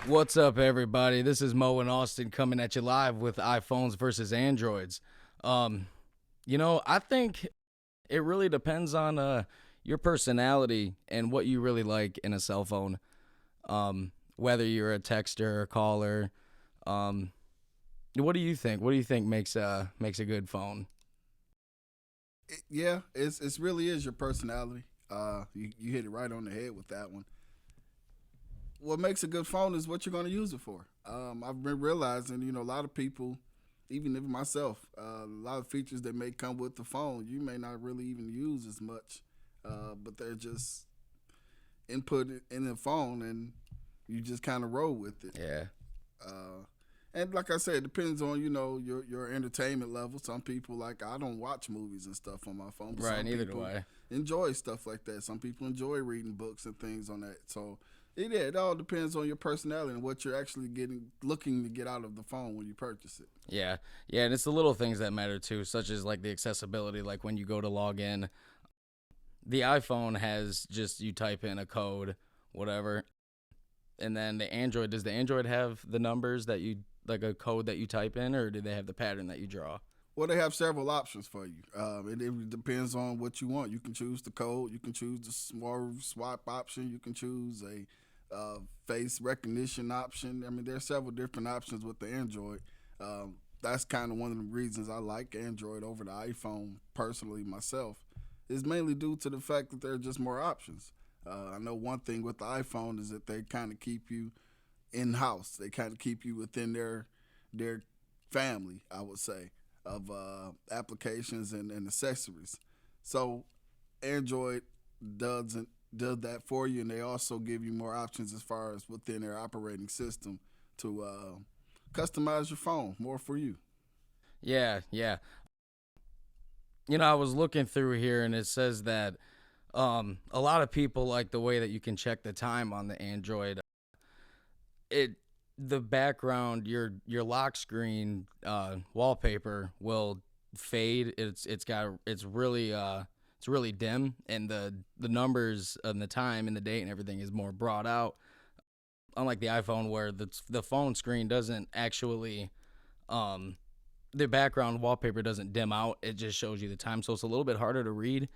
What's up, everybody? This is Mo and Austin coming at you live with iPhones versus Androids. Um, I think it really depends on your personality and what you really like in a cell phone. Whether you're a texter or caller. Um, what do you think? What do you think makes a good phone? Yeah, it's really is your personality. You hit it right on the head with that one. What makes a good phone is what you're going to use it for. I've been realizing, a lot of people, even myself, a lot of features that may come with the phone, you may not really even use as much, but they're just input in the phone, and you just kind of roll with it. Yeah, Uh, and like I said, it depends on your entertainment level. Some people like I don't watch movies and stuff on my phone, but right. some Neither do people I. enjoy stuff like that. Some people enjoy reading books and things on that. So it all depends on your personality and what you're actually looking to get out of the phone when you purchase it. Yeah, yeah, and it's the little things that matter too, such as like the accessibility. Like when you go to log in, the iPhone has just you type in a code, whatever, and then the Android, does the Android have the numbers that you like a code that you type in, or do they have the pattern that you draw? Well, they have several options for you. It depends on what you want. You can choose the code. You can choose the small swap option. You can choose a face recognition option. I mean, there are several different options with the Android. That's kind of one of the reasons I like Android over the iPhone personally myself. Is mainly due to the fact that there are just more options. I know one thing with the iPhone is that they kind of keep you in house. They kind of keep you within their family, I would say, of applications and accessories. So Android doesn't does that for you, and they also give you more options as far as within their operating system to customize your phone more for you. Yeah, yeah. I was looking through here and it says that a lot of people like the way that you can check the time on the Android. It the background, your lock screen wallpaper will fade. It's really dim, and the numbers and the time and the date and everything is more brought out. Unlike the iPhone, where the phone screen doesn't actually um the background wallpaper doesn't dim out. It just shows you the time, so it's a little bit harder to read.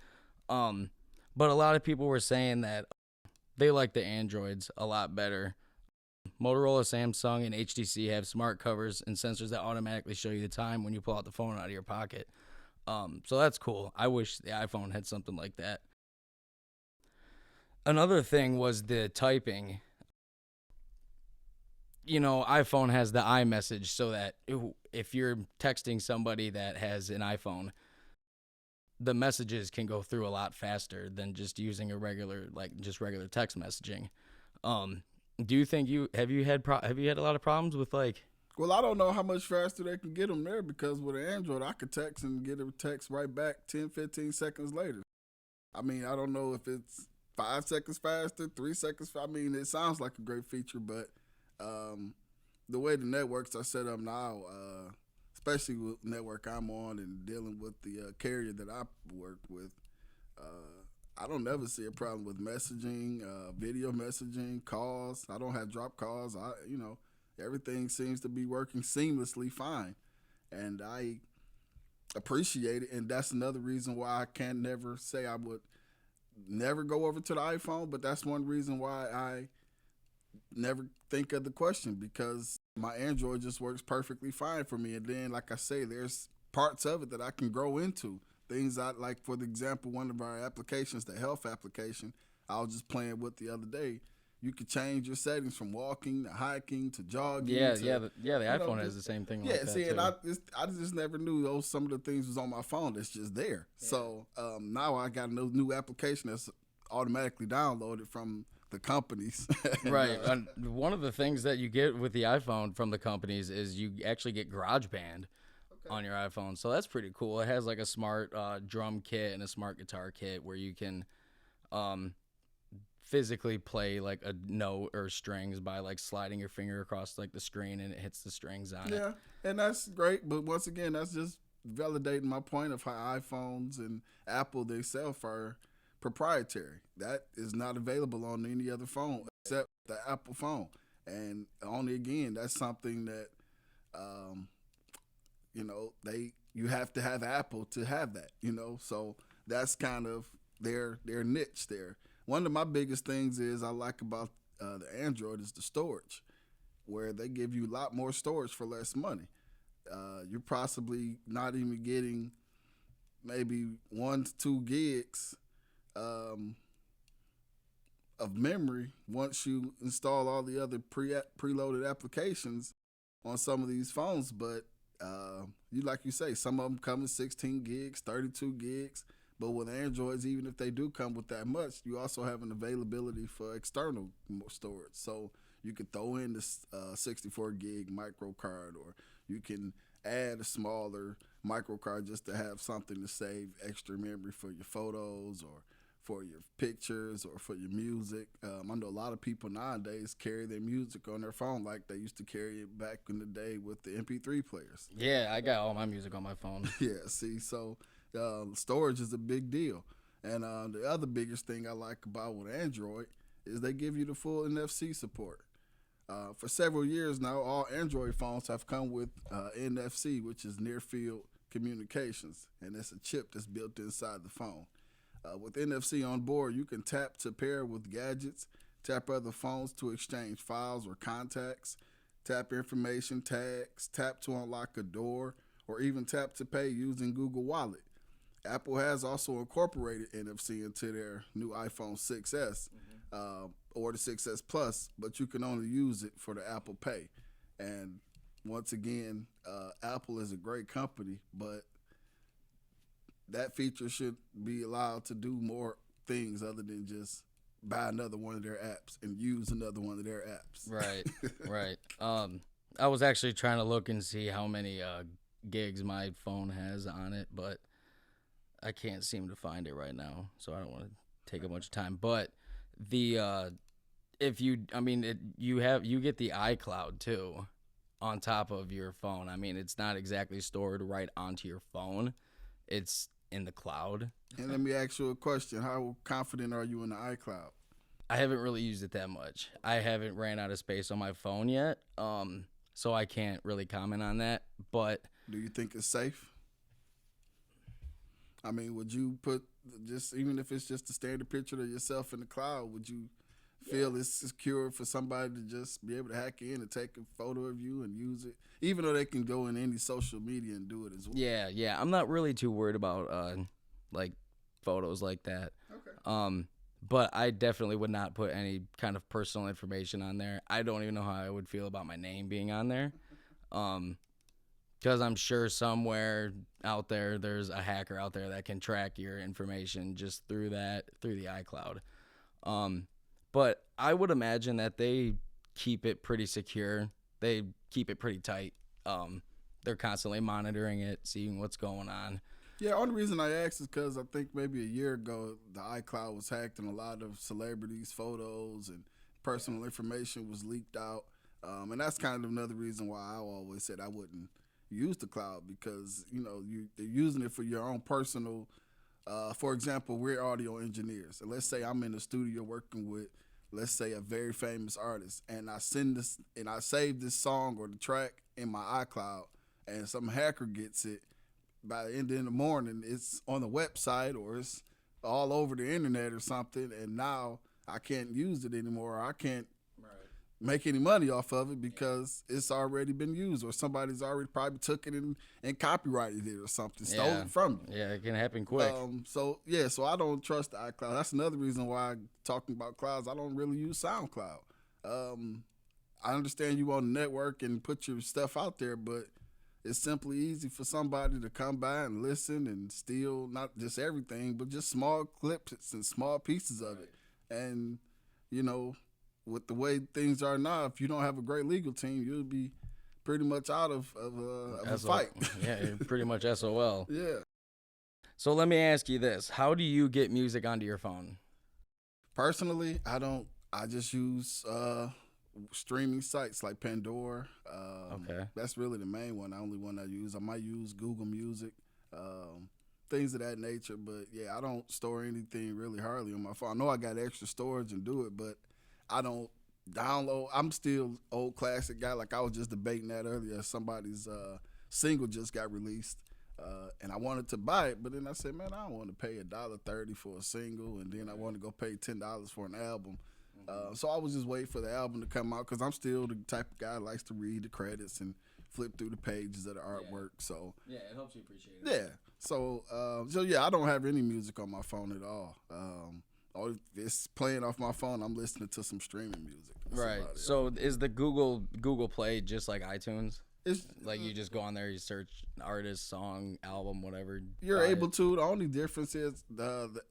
Um, but a lot of people were saying that they like the Androids a lot better. Motorola, Samsung, and HTC have smart covers and sensors that automatically show you the time when you pull out the phone out of your pocket. So that's cool. I wish the iPhone had something like that. Another thing was the typing. iPhone has the iMessage, so that if you're texting somebody that has an iPhone, the messages can go through a lot faster than just using a regular, like just regular text messaging. Um, do you think have you had a lot of problems with like? Well, I don't know how much faster they can get them there because with an Android, I could text and get a text right back 10, 15 seconds later. I mean, I don't know if it's 5 seconds faster, 3 seconds. I mean, it sounds like a great feature, but um, the way the networks are set up now, especially with the network I'm on and dealing with the carrier that I work with, I don't never see a problem with messaging, video messaging, calls. I don't have drop calls. Everything seems to be working seamlessly fine, and I appreciate it. And that's another reason why I can never say I would never go over to the iPhone. But that's one reason why I never think of the question because my Android just works perfectly fine for me. And then, like I say, there's parts of it that I can grow into. Things I like, for the example, one of our applications, the health application, I was just playing with the other day. You could change your settings from walking to hiking to jogging Yeah, yeah, to, the iPhone has the same thing like yeah. that See, and too. I just never knew those some of the things was on my phone that's just there. Yeah. So now I got a new application that's automatically downloaded from the companies. and, Right. And one of the things that you get with the iPhone from the companies is you actually get GarageBand okay. on your iPhone. So that's pretty cool. It has like a smart drum kit and a smart guitar kit where you can um, physically play like a note or strings by like sliding your finger across like the screen and it hits the strings on it. Yeah, and that's great. But once again, that's just validating my point of how iPhones and Apple themselves are proprietary. That is not available on any other phone except the Apple phone. And only again, that's something that um, they you have to have Apple to have that. So that's kind of their niche there. One of my biggest things is I like about the Android is the storage, where they give you a lot more storage for less money. You're possibly not even getting maybe 1 to 2 gigs um, of memory once you install all the other preloaded applications on some of these phones. But you like you say, some of them come in 16 gigs, 32 gigs. But with Androids, even if they do come with that much, you also have an availability for external storage. So you could throw in this 64 gig micro card, or you can add a smaller micro card just to have something to save extra memory for your photos or for your pictures or for your music. I know a lot of people nowadays carry their music on their phone like they used to carry it back in the day with the MP3 players. Yeah, I got all my music on my phone. Yeah, see, so storage is a big deal. And the other biggest thing I like about with Android is they give you the full NFC support. For several years now, all Android phones have come with NFC, which is near field communications, and it's a chip that's built inside the phone. With NFC on board, you can tap to pair with gadgets, tap other phones to exchange files or contacts, tap information tags, tap to unlock a door, or even tap to pay using Google Wallet. Apple has also incorporated NFC into their new iPhone 6s or the 6s Plus, but you can only use it for the Apple Pay. And once again, Apple is a great company, but that feature should be allowed to do more things other than just buy another one of their apps and use another one of their apps. Right, right. I was actually trying to look and see how many gigs my phone has on it, but I can't seem to find it right now, so I don't want to take a bunch of time. But the if you, I mean, you get the iCloud too on top of your phone. I mean, it's not exactly stored right onto your phone; it's in the cloud. And let me ask you a question: how confident are you in the iCloud? I haven't really used it that much. I haven't ran out of space on my phone yet, so I can't really comment on that. But Do you think it's safe? I mean, would you put just even if it's just a standard picture of yourself in the cloud, would you feel it's secure for somebody to just be able to hack in and take a photo of you and use it, even though they can go in any social media and do it as well? yeah, I'm not really too worried about like photos like that. Okay. But I definitely would not put any kind of personal information on there. I don't even know how I would feel about my name being on there. Because I'm sure somewhere out there, there's a hacker out there that can track your information just through the iCloud. But I would imagine that they keep it pretty secure. They keep it pretty tight. They're constantly monitoring it, seeing what's going on. Yeah, only reason I asked is because I think maybe a year ago the iCloud was hacked and a lot of celebrities' photos and personal information was leaked out. And that's kind of another reason why I always said I wouldn't use the cloud because they're using it for your own personal. For example, we're audio engineers, and let's say I'm in the studio working with, let's say, a very famous artist, and I send this and I save this song or the track in my iCloud, and some hacker gets it. By the end of the morning, it's on the website or it's all over the internet or something, and now I can't use it anymore. I can't make any money off of it because it's already been used or somebody's already probably took it and copyrighted it or something, stole it from you. Yeah, it can happen quick. So I don't trust the iCloud. That's another reason why, talking about clouds, I don't really use SoundCloud. I understand you want to network and put your stuff out there, but it's simply easy for somebody to come by and listen and steal not just everything, but just small clips and small pieces of it. And, with the way things are now, if you don't have a great legal team, you'll be pretty much out of a fight. Yeah, you're pretty much SOL. Yeah. So let me ask you this. How do you get music onto your phone? Personally, I don't. I just use streaming sites like Pandora. Okay. That's really the main one. The only one I use. I might use Google Music, things of that nature. But yeah, I don't store anything really hardly on my phone. I know I got extra storage and do it, but I don't download. I'm still old classic guy. Like I was just debating that earlier. Somebody's single just got released, and I wanted to buy it, but then I said, man, I don't want to pay $1.30 for a single, and then I want to go pay $10 for an album. So I was just waiting for the album to come out because I'm still the type of guy that likes to read the credits and flip through the pages of the artwork. So Yeah, it helps you appreciate it. yeah. So yeah, I don't have any music on my phone at all. If it's playing off my phone, I'm listening to some streaming music. Right. So is the Google Play just like iTunes? It's Like you just go on there, you search artist, song, album, whatever. you're able to. The only difference is the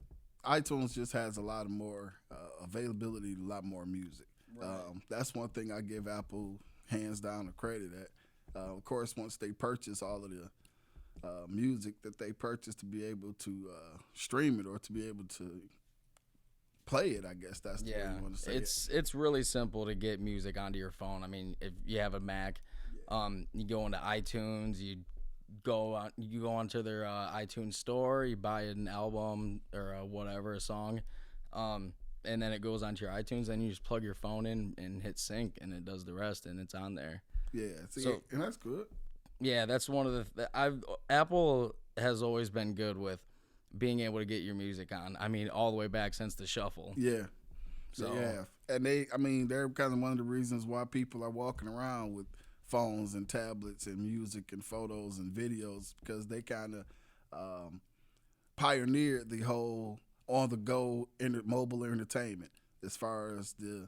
iTunes just has a lot of more availability, a lot more music. Right. That's one thing I give Apple hands down the credit at. Of course, once they purchase all of the music that they purchase to be able to stream it or to be able to play it, I guess that's the way you want to say it's really simple to get music onto your phone. I mean, if you have a Mac, you go into iTunes, you go onto their iTunes store, you buy an album or whatever, a song, and then it goes onto your iTunes, and you just plug your phone in and hit sync, and it does the rest, and it's on there. Yeah, and that's good. Yeah, that's one of Apple has always been good with being able to get your music on. I mean, all the way back since the shuffle. Yeah. So Yeah, and they're kind of one of the reasons why people are walking around with phones and tablets and music and photos and videos because they kind of pioneered the whole on-the-go mobile entertainment as far as the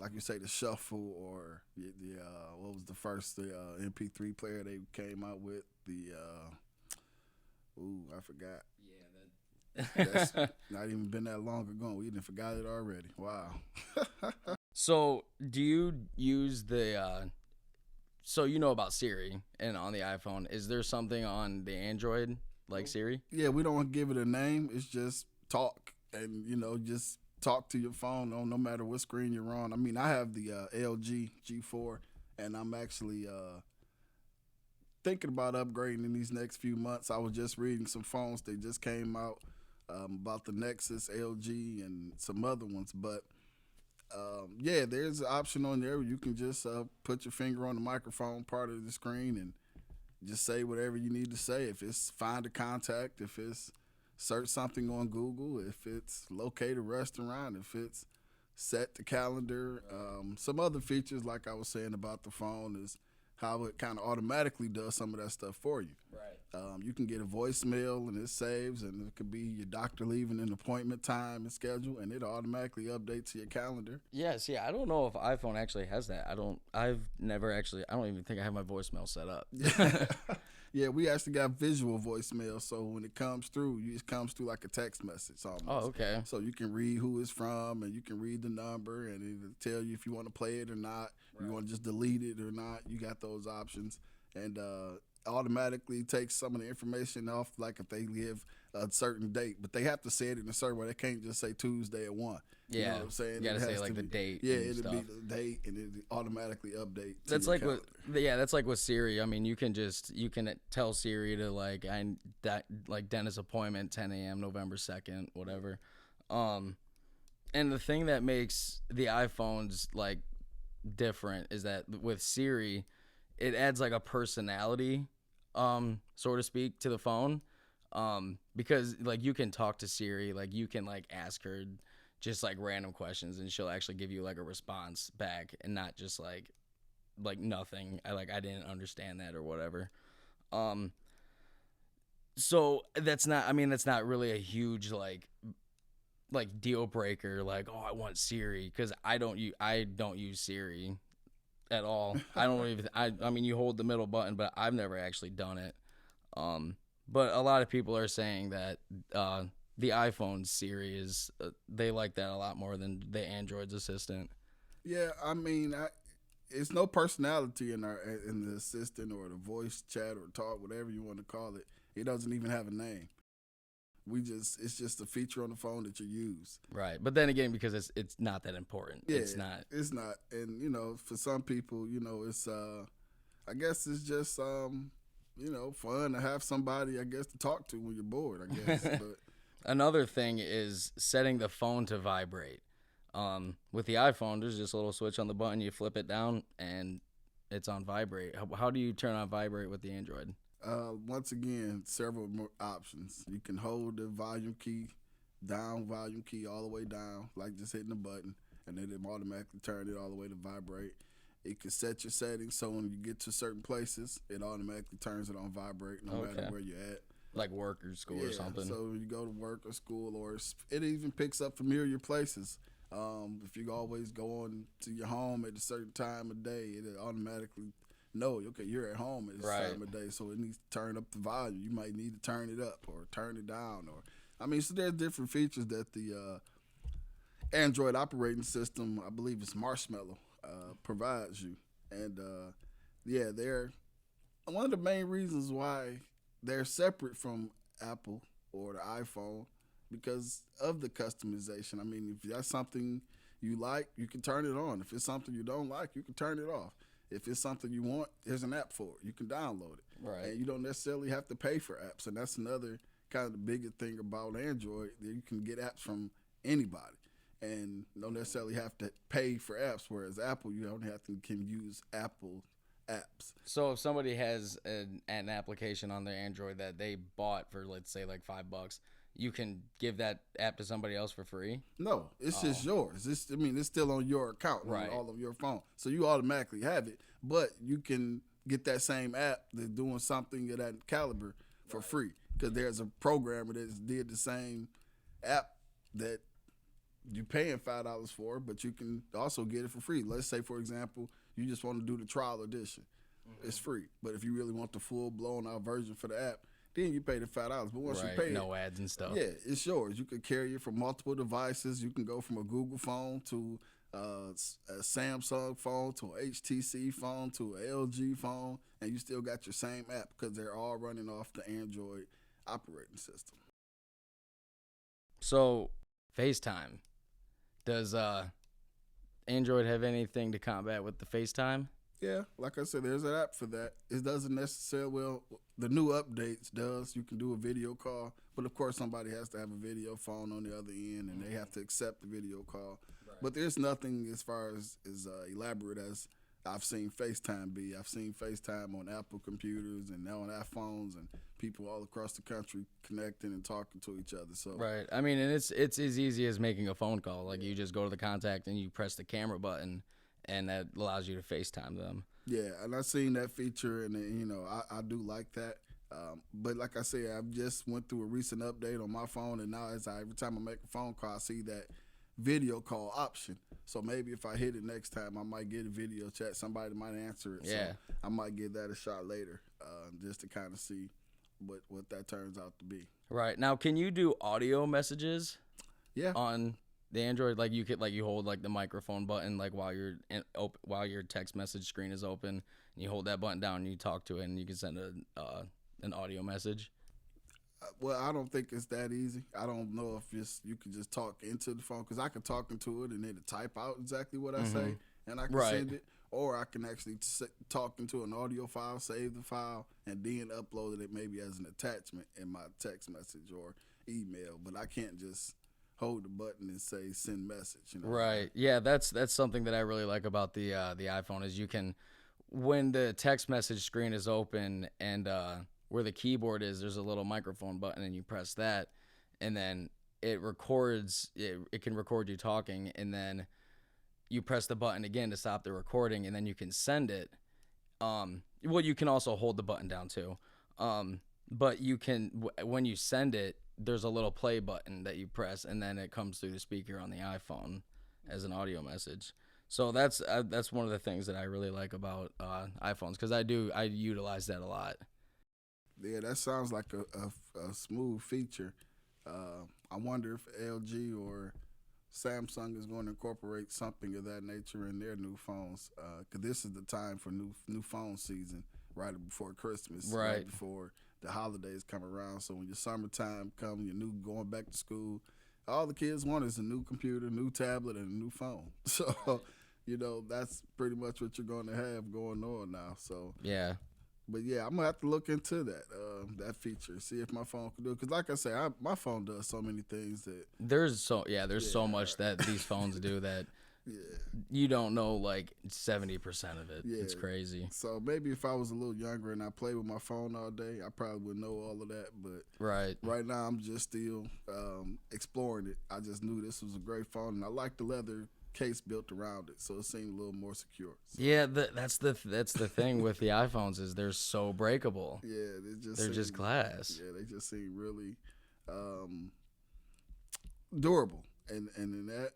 like you say, the shuffle or the what was the first MP3 player they came out with? The I forgot. Yeah, That's not even been that long ago. We didn't forgot it already. Wow. So, do you use the so you know about Siri and on the iPhone, is there something on the Android like Siri? Yeah, we don't give it a name. It's just talk, and just talk to your phone on no matter what screen you're on. I mean, I have the LG G4, and I'm actually thinking about upgrading in these next few months. I was just reading some phones that just came out about the Nexus, LG, and some other ones. But yeah, there's an option on there where you can just put your finger on the microphone part of the screen and just say whatever you need to say. If it's find a contact, if it's search something on Google, if it's locate a restaurant, if it's set the calendar. Some other features, like I was saying about the phone, is how it kind of automatically does some of that stuff for you. Right. You can get a voicemail and it saves, and it could be your doctor leaving an appointment time and schedule, and it automatically updates your calendar. Yeah, see, I don't know if iPhone actually has that. I don't even think I have my voicemail set up. Yeah, we actually got visual voicemail, so when it comes through, it comes through like a text message almost. Oh, okay. So you can read who it's from, and you can read the number, and it'll tell you if you want to play it or not, right. You want to just delete it or not. You got those options, and automatically takes some of the information off, like if they live a certain date, but they have to say it in a certain way. They can't just say Tuesday at 1. Yeah, you know what I'm saying? You gotta say like the date. Yeah, and it'll stuff. be the date, and it automatically update. That's like that's like with Siri. I mean, you can tell Siri to like dentist appointment 10 a.m. November 2nd, whatever. And the thing that makes the iPhones like different is that with Siri, it adds like a personality, so to speak, to the phone. Because like you can talk to Siri, like you can like ask her just like random questions, and she'll actually give you like a response back, and not just like nothing. I didn't understand that or whatever. So that's not really a huge like deal breaker. Like, oh, I want Siri, because I don't use Siri at all. I don't even. I mean, you hold the middle button, but I've never actually done it. But a lot of people are saying that the iPhone Siri is they like that a lot more than the Android's assistant. Yeah, I mean, it's no personality in the assistant or the voice chat or talk, whatever you want to call it. It doesn't even have a name. It's just a feature on the phone that you use. Right, but then again, because it's not that important. Yeah, it's not. It's not, and for some people, it's I guess it's just fun to have somebody, I guess, to talk to when you're bored, I guess. But another thing is setting the phone to vibrate. With the iPhone, there's just a little switch on the button. You flip it down, and it's on vibrate. How do you turn on vibrate with the Android? Once again, several more options. You can hold the volume key down, volume key all the way down, like just hitting the button, and then it automatically turn it all the way to vibrate. It can set your settings so when you get to certain places, it automatically turns it on vibrate no matter Okay. where you're at. Like work or school or Yeah, something. so you go to work or school, or it even picks up familiar places. If you always go on to your home at a certain time of day, it automatically know, okay, you're at home at this Right. time of day, so it needs to turn up the volume. You might need to turn it up or turn it down, or I mean, so there's different features that the Android operating system, I believe it's Marshmallow, provides you, and yeah, they're one of the main reasons why they're separate from Apple or the iPhone because of the customization. I mean, if that's something you like, you can turn it on. If it's something you don't like, you can turn it off. If it's something you want, there's an app for it. You can download it. Right. And you don't necessarily have to pay for apps. And that's another kind of the biggest thing about Android. That you can get apps from anybody and don't necessarily have to pay for apps. Whereas Apple, you only have to can use Apple apps. So if somebody has an application on their Android that they bought for, let's say, like $5, you can give that app to somebody else for free. No, it's just yours. I mean, it's still on your account, Right. all of your phone, so you automatically have it. But you can get that same app that's doing something of that caliber for free because there's a programmer that did the same app that you're paying $5 for, but you can also get it for free. Let's say, for example, you just want to do the trial edition. It's free. But if you really want the full blown out version for the app, then you pay the $5. But once you pay it, No ads and stuff. yeah, it's yours. You can carry it from multiple devices. You can go from a Google phone to a Samsung phone to an HTC phone to an LG phone, and you still got your same app because they're all running off the Android operating system. So FaceTime. Does Android have anything to combat with the FaceTime? Yeah, like I said, there's an app for that. It doesn't necessarily, well, the new updates does. You can do a video call, but of course somebody has to have a video phone on the other end, and they have to accept the video call. Right. But there's nothing as far as elaborate as I've seen FaceTime be. I've seen FaceTime on Apple computers and now on iPhones, and people all across the country connecting and talking to each other. So Right. I mean, and it's as easy as making a phone call. Like you just go to the contact and you press the camera button, and that allows you to FaceTime them. yeah, and I've seen that feature, and I do like that. But like I said, I've just went through a recent update on my phone, and now every time I make a phone call, I see that video call option. So maybe if I hit it next time, I might get a video chat. Somebody might answer it. Yeah. So I might give that a shot later, just to kind of see what that turns out to be. Right. Now, can you do audio messages Yeah. on the Android? Like you could, like you hold like the microphone button, like while while your text message screen is open, and you hold that button down and you talk to it, and you can send an audio message. Well, I don't think it's that easy. I don't know if you can just talk into the phone because I can talk into it and then type out exactly what I say and I can Right. send it, or I can actually talk into an audio file, save the file, and then upload it maybe as an attachment in my text message or email. But I can't just hold the button and say send message. Right. Yeah, that's something that I really like about the iPhone is you can, when the text message screen is open and where the keyboard is, there's a little microphone button and you press that, and then it records. It can record you talking, and then you press the button again to stop the recording, and then you can send it. Well, you can also hold the button down too. But you can when you send it, there's a little play button that you press, and then it comes through the speaker on the iPhone as an audio message. So that's one of the things that I really like about iPhones because I utilize that a lot. Yeah, that sounds like a smooth feature. I wonder if LG or Samsung is going to incorporate something of that nature in their new phones. Because this is the time for new phone season, right before Christmas, Right. before the holidays come around. So when your summertime comes, your new going back to school, all the kids want is a new computer, new tablet, and a new phone. So, that's pretty much what you're going to have going on now. So Yeah. But yeah, I'm gonna have to look into that feature, see if my phone can do it. Cause like I say, my phone does so many things that There's so much yeah, that these phones do that yeah, you don't know like 70% of it. yeah. It's crazy. So maybe if I was a little younger and I played with my phone all day, I probably would know all of that. But Right. right now, I'm just still exploring it. I just knew this was a great phone, and I like the leather case built around it, so it seemed a little more secure. So Yeah, that's the thing with the iPhones is they're so breakable. yeah, they just They're just seem glass. yeah, they just seem really um, durable. And in that,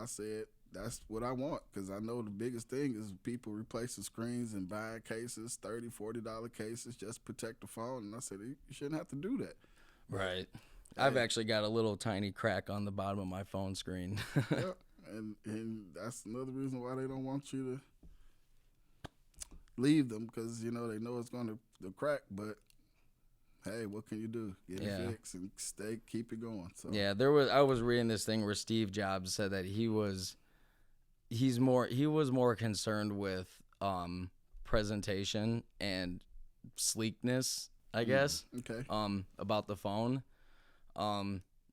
I said that's what I want because I know the biggest thing is people replacing screens and buying cases, $30, $40 cases, just to protect the phone. And I said you shouldn't have to do that. But Right. I've hey, actually got a little tiny crack on the bottom of my phone screen. yeah, and that's another reason why they don't want you to leave them because they know it's going to crack. But hey, what can you do? Get it Yeah. fixed and keep it going. So Yeah, I was reading this thing where Steve Jobs said that he was more concerned with presentation and sleekness, I guess, okay, about the phone.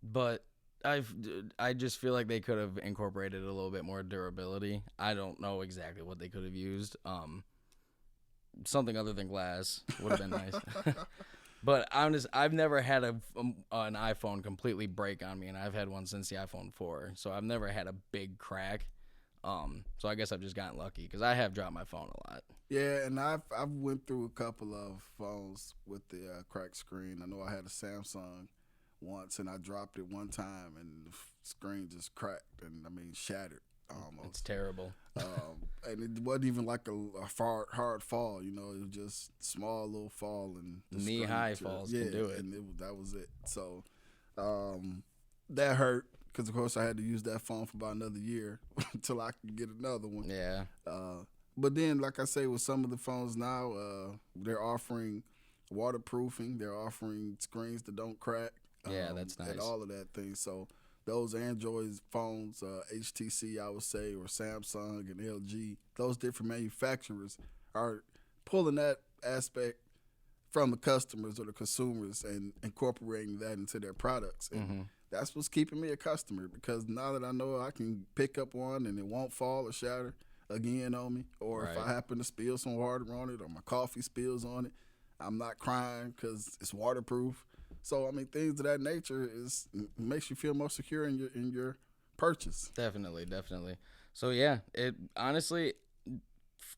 But I just feel like they could have incorporated a little bit more durability. I don't know exactly what they could have used. Something other than glass would have been nice. But I've never had an iPhone completely break on me, and I've had one since the iPhone 4, so I've never had a big crack. So I guess I've just gotten lucky because I have dropped my phone a lot. yeah, and I've went through a couple of phones with the cracked screen. I know I had a Samsung once, and I dropped it one time, and the screen just cracked, and I mean shattered It's almost. terrible. And it wasn't even like a hard fall, it was just small little fall, and the Knee screen high just falls yeah, can do it. and that was it. So that hurt because of course I had to use that phone for about another year until I could get another one. Yeah, Uh, but then, like I say, with some of the phones now, they're offering waterproofing. They're offering screens that don't crack. yeah, that's And nice. all of that thing. So those Android phones, HTC, I would say, or Samsung and LG, those different manufacturers are pulling that aspect from the customers or the consumers and incorporating that into their products. And Hmm. that's what's keeping me a customer because now that I know I can pick up one and it won't fall or shatter again on me, or if Right. I happen to spill some water on it or my coffee spills on it, I'm not crying because it's waterproof. So I mean, things of that nature makes you feel more secure in your purchase. Definitely, definitely. So yeah, it honestly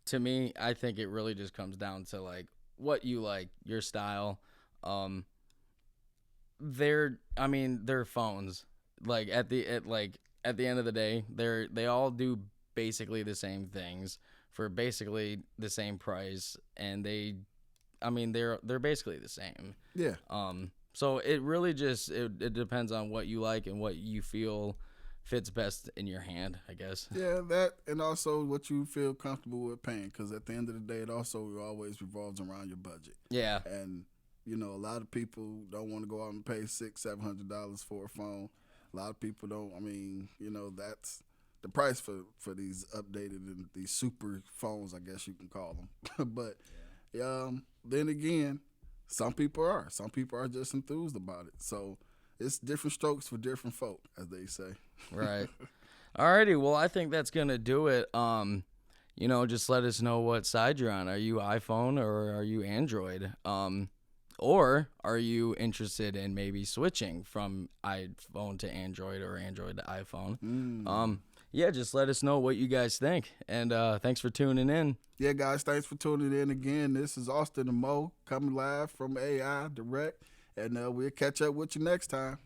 to me, I think it really just comes down to like what you like, your style. Um, they're phones. Like at the end of the day, they all do basically the same things for basically the same price, and they're basically the same. Yeah, So it really just it depends on what you like and what you feel fits best in your hand, I guess. yeah, that and also what you feel comfortable with paying because at the end of the day, it also always revolves around your budget. Yeah, And a lot of people don't want to go out and pay $600-$700 for a phone. A lot of people don't. I mean, that's the price for these updated and these super phones, I guess you can call them. But then again, some people are. Some people are just enthused about it. So it's different strokes for different folk, as they say. right. Alrighty, well I think that's gonna do it. Just let us know what side you're on. Are you iPhone or are you Android? Or are you interested in maybe switching from iPhone to Android or Android to iPhone? Mm. Yeah, just let us know what you guys think. And thanks for tuning in. Yeah, guys, thanks for tuning in again. This is Austin and Mo coming live from AI Direct, and we'll catch up with you next time.